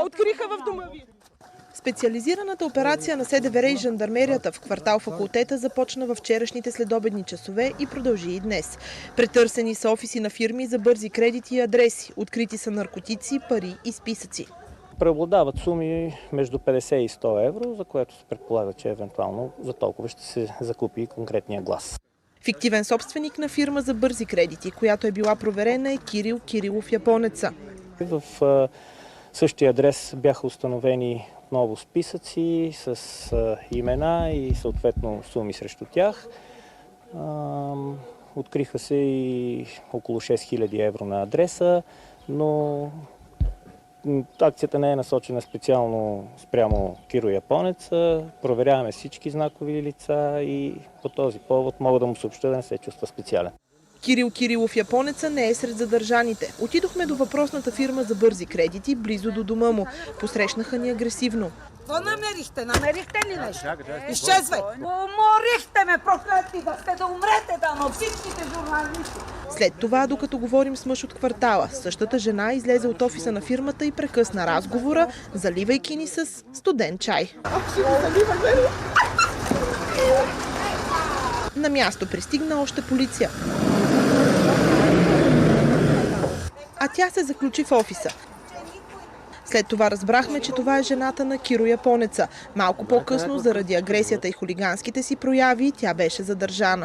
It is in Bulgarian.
Какво откриха в дома ви? Специализираната операция на СДВР и жандармерията в квартал Факултета започна във вчерашните следобедни часове и продължи и днес. Претърсени са офиси на фирми за бързи кредити и адреси. Открити са наркотици, пари и списъци. Преобладават суми между 50 и 100 евро, за което се предполага, че евентуално за толкова ще се закупи конкретния глас. Фиктивен собственик на фирма за бързи кредити, която е била проверена, е Кирил Кирилов Японеца. В същия адрес бяха установени отново списъци с имена и съответно суми срещу тях. Откриха се и около 6000 евро на адреса, но акцията не е насочена специално спрямо Киро Японеца. Проверяваме всички знакови лица и по този повод мога да му съобща да не се чувства специален. Кирил Кирилов Японеца не е сред задържаните. Отидохме до въпросната фирма за бързи кредити, близо до дома му. Посрещнаха ни агресивно. Какво намерихте? Намерихте ли нещо? Изчезвай! Уморихте ме, проклети да сте, да умрете там, всичките журналисти! След това, докато говорим с мъж от квартала, същата жена излезе от офиса на фирмата и прекъсна разговора, заливайки ни с студен чай. На място пристигна още полиция. А тя се заключи в офиса. След това разбрахме, че това е жената на Киро Японеца. Малко по-късно, заради агресията и хулиганските си прояви, тя беше задържана.